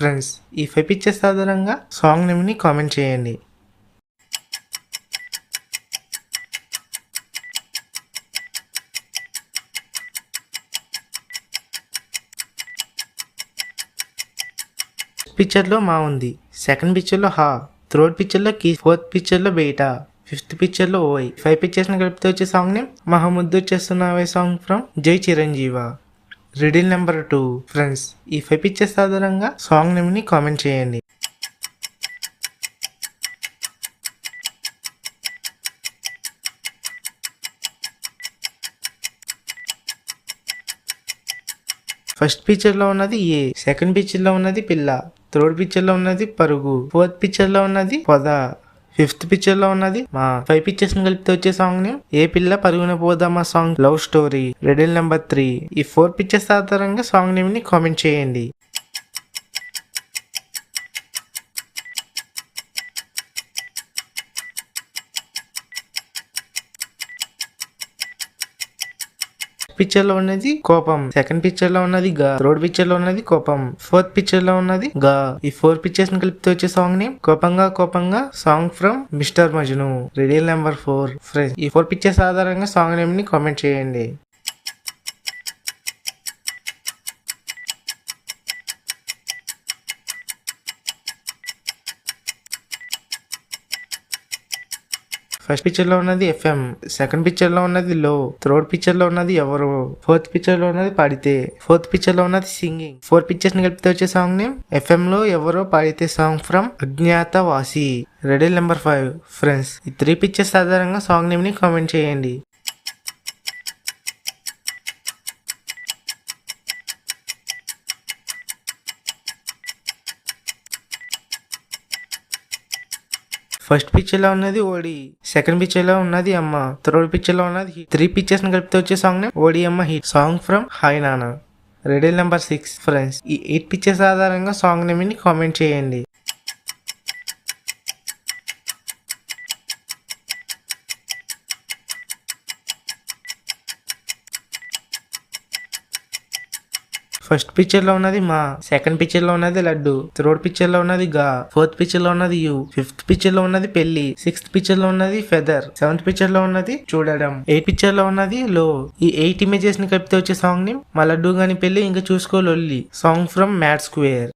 Friends ఈ 5 pictures ఆధారంగా song నేమ్ని comment చేయండి. పిక్చర్లో మా ఉంది, సెకండ్ పిక్చర్లో హా, థర్డ్ పిక్చర్లో కి, ఫోర్త్ పిక్చర్లో బేటా, ఫిఫ్త్ పిక్చర్లో ఓయ్. 5 పిక్చర్స్ని కలిపితే వచ్చే సాంగ్ నేమ్ మహాముద్దు చేస్తున్నావే సాంగ్ ఫ్రమ్ జై చిరంజీవ. Riddle number 2. ఫ్రెండ్స్ ఈ 5 పిక్చర్స్ ఆధారంగా సాంగ్ నేమ్ని కామెంట్ చేయండి. ఫస్ట్ పిక్చర్లో ఉన్నది ఏ, సెకండ్ పిక్చర్లో ఉన్నది పిల్ల, థర్డ్ పిక్చర్లో ఉన్నది పరుగు, ఫోర్త్ పిక్చర్లో ఉన్నది పొద, ఫిఫ్త్ పిక్చర్ లో ఉన్నది మా. 5 పిక్చర్స్ ని కలిపితే వచ్చే సాంగ్ నేమ్ ఏ పిల్ల పరుగున పోదామా song love story. Riddle number 3. ఈ 4 పిక్చర్స్ ఆధారంగా సాంగ్ నేమ్ ని కామెంట్ చేయండి. పిక్చర్ లో ఉన్నది కోపం, సెకండ్ పిక్చర్ లో ఉన్నది గా, థర్డ్ పిక్చర్ లో ఉన్నది కోపం, ఫోర్త్ పిక్చర్ లో ఉన్నది గా. ఈ 4 పిక్చర్స్ ని కలిపితే వచ్చే సాంగ్ నేమ్ కోపంగా కోపంగా song from mister Majnu. Riddle number 4. Friends ఈ 4 పిక్చర్స్ ఆధారంగా సాంగ్ నేమ్ ని కామెంట్ చేయండి. ఫస్ట్ పిక్చర్ లో ఉన్నది ఎఫ్ఎం, సెకండ్ పిక్చర్ లో ఉన్నది లో, థర్డ్ పిక్చర్ లో ఉన్నది ఎవరు, ఫోర్త్ పిక్చర్ లో ఉన్నది పాడితే, ఫోర్త్ పిక్చర్ లో ఉన్నది సింగింగ్. 4 పిక్చర్స్ ని కలిపితే వచ్చే సాంగ్ నేమ్ ఎఫ్ఎం లో ఎవరో పాడితే song from Agnyaathavaasi. Riddle number 5. Friends ఈ 3 పిక్చర్స్ ఆధారంగా సాంగ్ నేమ్ ని కామెంట్ చేయండి. ఫస్ట్ పిక్చర్ లో ఉన్నది ఓడి, సెకండ్ పిక్చర్ లో ఉన్నది అమ్మ, థర్డ్ పిక్చర్ లో ఉన్నది హిట్. 3 పిక్చర్స్ ని కలిపితే వచ్చే సాంగ్ నేమ్ ఓడి అమ్మ హిట్ సాంగ్ ఫ్రమ్ హాయ్ నానా. Riddle number 6. ఫ్రెండ్స్ ఈ 8 పిక్చర్స్ ఆధారంగా సాంగ్ నేమ్ ని కామెంట్ చేయండి. ఫస్ట్ పిక్చర్ లో ఉన్నది మా, సెకండ్ పిక్చర్ లో ఉన్నది లడ్డు, థర్డ్ పిక్చర్ లో ఉన్నది గా, ఫోర్త్ పిక్చర్ లో ఉన్నది యు, ఫిఫ్త్ పిక్చర్ లో ఉన్నది పెళ్లి, సిక్స్త్ పిక్చర్ లో ఉన్నది ఫెదర్, సెవెంత్ పిక్చర్ లో ఉన్నది చూడడం, 8 పిక్చర్ లో ఉన్నది లో. ఈ 8 ఇమేజెస్ ని కలిపితే వచ్చే సాంగ్ ని మా లడ్డు గాని పెళ్లి ఇంకా చూసుకో లొల్లి సాంగ్ ఫ్రమ్ మ్యాడ్ స్క్వేర్.